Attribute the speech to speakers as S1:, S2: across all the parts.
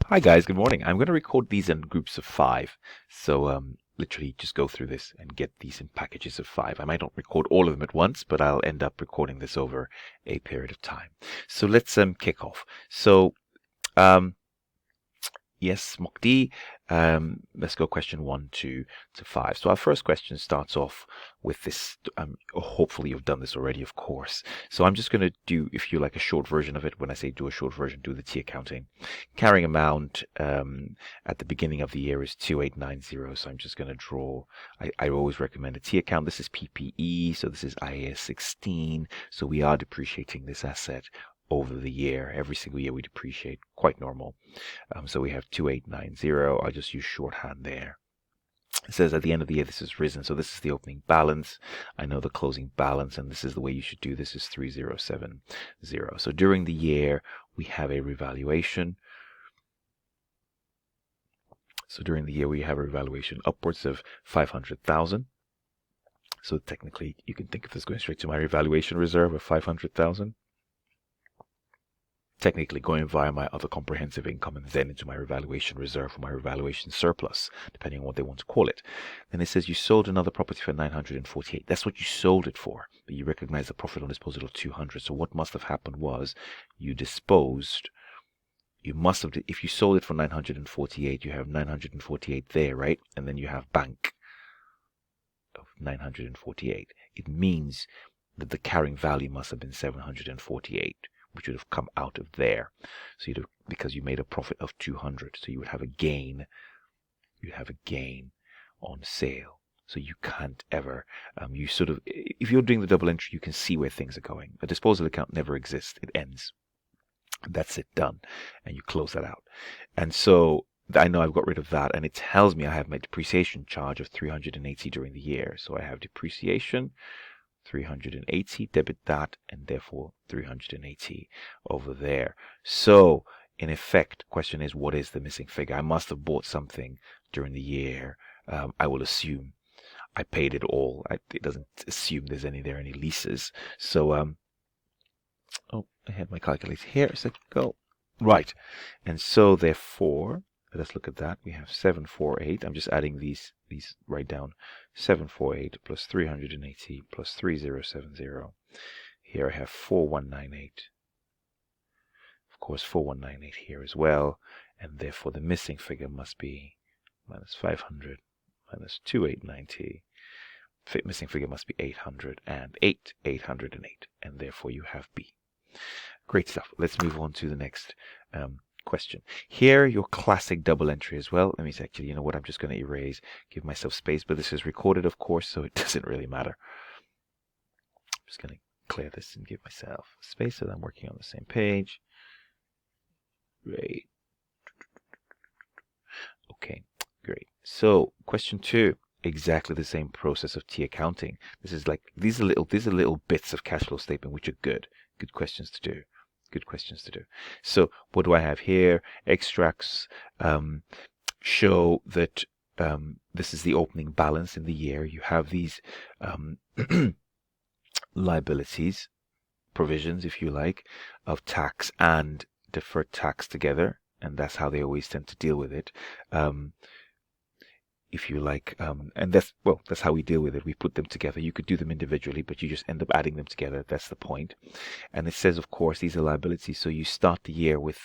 S1: Hi guys, good morning. I'm going to record these in groups of 5. So literally just go through this and get these in packages of 5. I might not record all of them at once, but I'll end up recording this over a period of time. So let's kick off. So um, yes, Mokdi. Let's go question 1 to 5. So our first question starts off with this. Hopefully you've done this already, of course. So I'm just going to do, if you like, a short version of it. When I say do a short version, do the T accounting. Carrying amount at the beginning of the year is 2890. So I'm just going to draw. I always recommend a T account. This is PPE. So this is IAS 16. So we are depreciating this asset over the year. Every single year we depreciate, quite normal. So we have 2890. I'll just use shorthand there. It says at the end of the year this is risen. So this is the opening balance. I know the closing balance, and this is the way you should do this, is 3070. So during the year we have a revaluation. So during the year we have a revaluation upwards of 500,000. So technically you can think of this going straight to my revaluation reserve of 500,000. Technically going via my other comprehensive income and then into my revaluation reserve or my revaluation surplus, depending on what they want to call it. Then it says you sold another property for 948. That's what you sold it for, but you recognize the profit on disposal of 200. So what must have happened was you disposed. You must have, if you sold it for 948, you have 948 there, right? And then you have bank of 948. It means that the carrying value must have been 748. Which would have come out of there. So you'd have, because you made a profit of 200, so you would have a gain. You'd have a gain on sale. So you can't ever, you sort of, if you're doing the double entry, you can see where things are going. A disposal account never exists. It ends. That's it, done. And you close that out. And so I know I've got rid of that, and it tells me I have my depreciation charge of 380 during the year. So I have depreciation 380, debit that, and therefore 380 over there. So in effect, question is, what is the missing figure? I must have bought something during the year. I will assume I paid it all. It doesn't assume there's any leases. So oh, I had my calculator here a second ago. Right, and so therefore, let us look at that. We have 748. I'm just adding these right down. 748 plus 380 plus 3070. Here I have 4198. Of course, 4198 here as well. And therefore the missing figure must be minus 500 minus 2890. Missing figure must be 808. 808. And therefore you have B. Great stuff. Let's move on to the next question. Here, your classic double entry as well. Let me say, actually, you know what? I'm just going to erase, give myself space, but this is recorded, of course, so it doesn't really matter. I'm just going to clear this and give myself space so that I'm working on the same page. Great. Okay, great. So, question 2. Exactly the same process of T accounting. This is like, these are little bits of cash flow statement which are good questions to do. Good questions to do. So what do I have here? Extracts show that this is the opening balance in the year. You have these liabilities, provisions, if you like, of tax and deferred tax together, and that's how they always tend to deal with it. If you like, and that's how we deal with it. We put them together. You could do them individually, but you just end up adding them together. That's the point. And it says, of course, these are liabilities. So you start the year with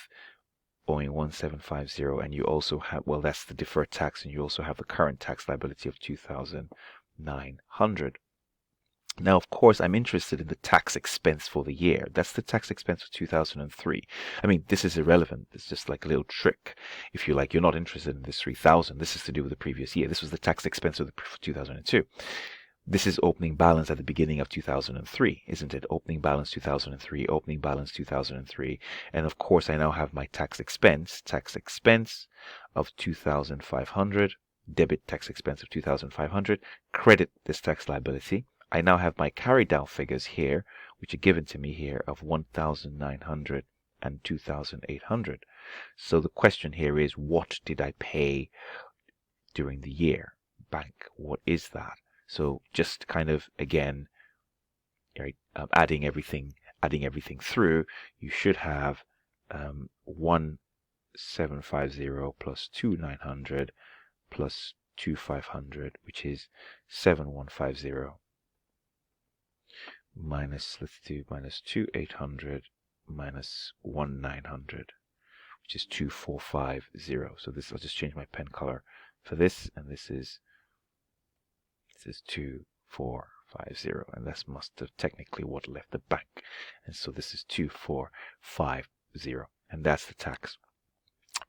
S1: owing 1750, and you also have, well, that's the deferred tax, and you also have the current tax liability of 2,900. Now, of course, I'm interested in the tax expense for the year. That's the tax expense for 2003. I mean, this is irrelevant. It's just like a little trick. If you like, you're not interested in this 3,000. This is to do with the previous year. This was the tax expense of 2002. This is opening balance at the beginning of 2003, isn't it? Opening balance 2003, opening balance 2003. And of course, I now have my tax expense of 2,500, debit tax expense of 2,500, credit this tax liability. I now have my carry down figures here, which are given to me here of 1,900 and 2,800. So the question here is, what did I pay during the year? Bank, what is that? So just kind of, again, right, adding everything through, you should have 1 750 plus 2900 plus 2500, which is 7150, minus, let's do minus 2800 minus 1900, which is 2450. So this, I'll just change my pen color for this, and this is 2450, and that must have technically what left the bank, and so this is 2450, and that's the tax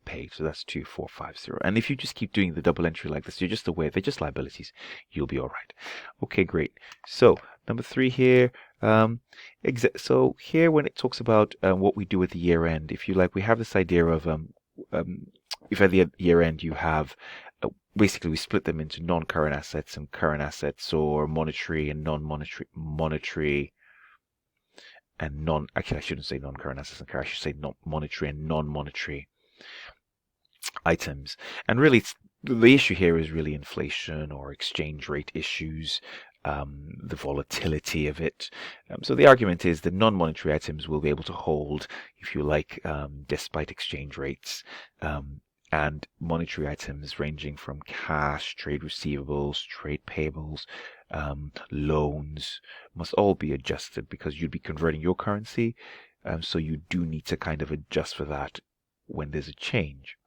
S1: paid. So that's 2450. And if you just keep doing the double entry like this, you're just aware they're just liabilities, you'll be all right. Okay, great. So number 3 here. So here, when it talks about what we do at the year end, if you like, we have this idea of if at the year end you have basically we split them into non-current assets and current assets, or monetary and non-monetary, monetary and non. Actually, I shouldn't say non-current assets and current. I should say monetary and non-monetary items. And really, the issue here is really inflation or exchange rate issues, the volatility of it. So the argument is that non-monetary items will be able to hold, if you like, despite exchange rates. And monetary items ranging from cash, trade receivables, trade payables, loans must all be adjusted because you'd be converting your currency. So you do need to kind of adjust for that when there's a change.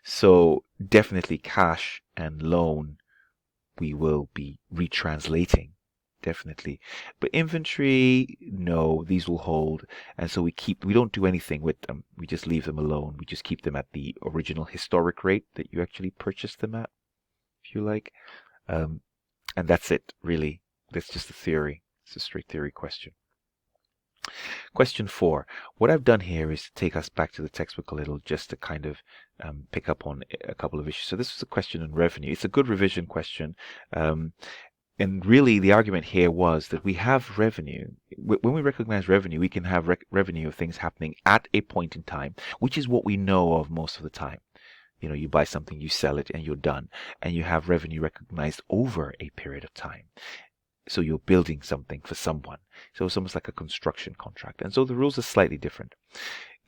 S1: So definitely cash and loan we will be retranslating, definitely. But inventory, no, these will hold, and so we don't do anything with them. We just leave them alone. We just keep them at the original historic rate that you actually purchased them at, if you like. And that's it, really. That's just a theory. It's a straight theory question. Question 4. What I've done here is to take us back to the textbook a little, just to kind of pick up on a couple of issues. So this was a question on revenue. It's a good revision question. And really, the argument here was that we have revenue. When we recognize revenue, we can have revenue of things happening at a point in time, which is what we know of most of the time. You know, you buy something, you sell it, and you're done. And you have revenue recognized over a period of time. So you're building something for someone. So it's almost like a construction contract. And so the rules are slightly different.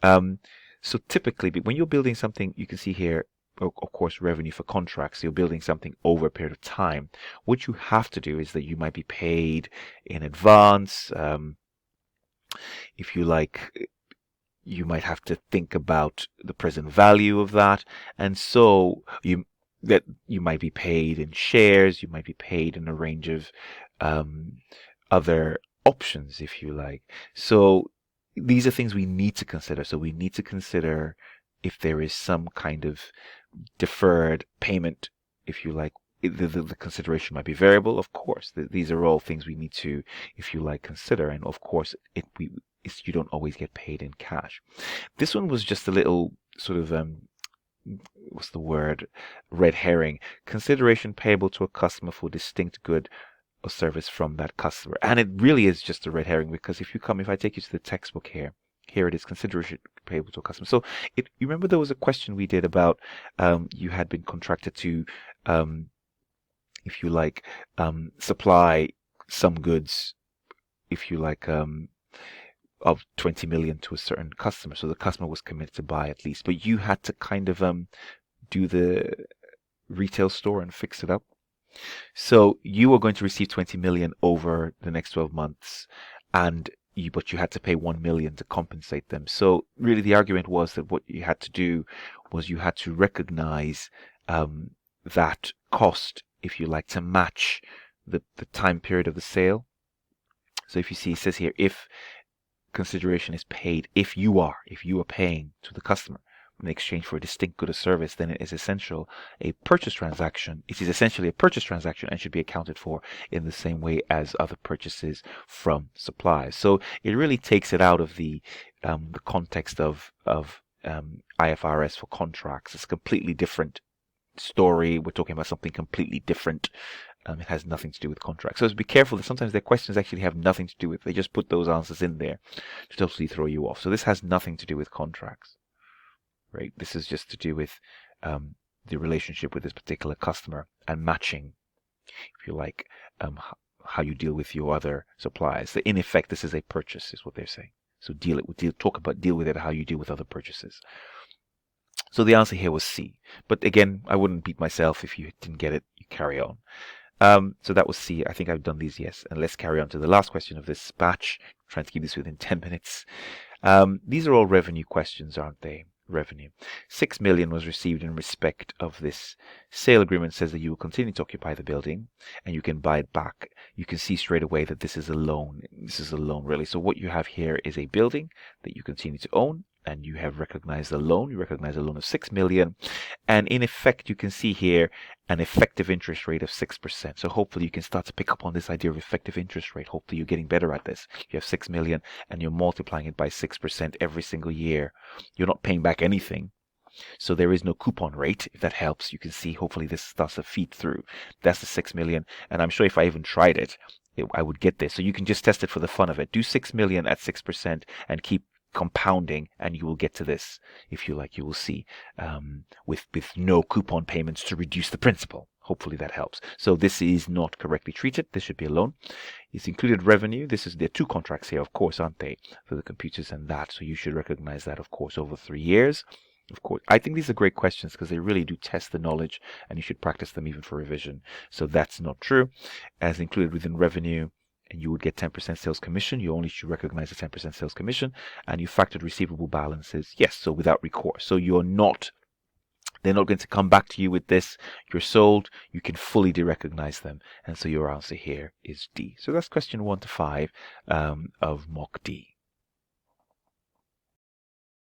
S1: So typically, when you're building something, you can see here, of course, revenue for contracts. You're building something over a period of time. What you have to do is that you might be paid in advance. If you like, you might have to think about the present value of that. And so you might be paid in shares. You might be paid in a range of other options, if you like. So these are things we need to consider. So we need to consider if there is some kind of deferred payment, if you like. The consideration might be variable, of course. These are all things we need to, if you like, consider. And of course, you don't always get paid in cash. This one was just a little sort of what's the word? Red herring. Consideration payable to a customer for distinct good or service from that customer. And it really is just a red herring, because if I take you to the textbook here it is, consideration payable to a customer. So you remember there was a question we did about you had been contracted to, if you like, supply some goods, if you like, of 20 million to a certain customer. So the customer was committed to buy at least, but you had to kind of do the retail store and fix it up. So you were going to receive 20 million over the next 12 months, but you had to pay 1 million to compensate them. So really the argument was that what you had to do was you had to recognize that cost, if you like, to match the time period of the sale. So if you see, it says here, if consideration is paid, if you are paying to the customer in exchange for a distinct good or service, then it is essentially a purchase transaction. It is essentially a purchase transaction and should be accounted for in the same way as other purchases from suppliers. So it really takes it out of the context of IFRS for contracts. It's a completely different story. We're talking about something completely different. It has nothing to do with contracts. So be careful that sometimes their questions actually have nothing to do with. They just put those answers in there to totally throw you off. So this has nothing to do with contracts. Right? This is just to do with the relationship with this particular customer and matching, if you like, how you deal with your other suppliers. So in effect, this is a purchase, is what they're saying. So deal with it how you deal with other purchases. So the answer here was C. But again, I wouldn't beat myself if you didn't get it. You carry on. So that was C. I think I've done these, yes. And let's carry on to the last question of this batch. Trying to keep this within 10 minutes. These are all revenue questions, aren't they? Revenue. 6 million was received in respect of this sale agreement. Says that you will continue to occupy the building and you can buy it back. You can see straight away that this is a loan. This is a loan, really. So what you have here is a building that you continue to own, and you have recognized a loan. You recognize a loan of 6 million. And in effect, you can see here an effective interest rate of 6%. So hopefully you can start to pick up on this idea of effective interest rate. Hopefully you're getting better at this. You have 6 million and you're multiplying it by 6% every single year. You're not paying back anything. So there is no coupon rate, if that helps. You can see hopefully this starts to feed through. That's the 6 million. And I'm sure if I even tried it, I would get this. So you can just test it for the fun of it. Do 6 million at 6% and keep compounding, and you will get to this. If you like, you will see with no coupon payments to reduce the principal. Hopefully that helps. So this is not correctly treated. This should be a loan. It's included revenue. There are 2 contracts here, of course, aren't they, for the computers and that. So you should recognize that, of course, over 3 years. Of course, I think these are great questions because they really do test the knowledge, and you should practice them even for revision. So that's not true. As included within revenue, and you would get 10% sales commission. You only should recognize the 10% sales commission, and you factored receivable balances. Yes, so without recourse. So they're not going to come back to you with this. You're sold. You can fully derecognize them. And so your answer here is D. So that's question 1 to 5 of mock D.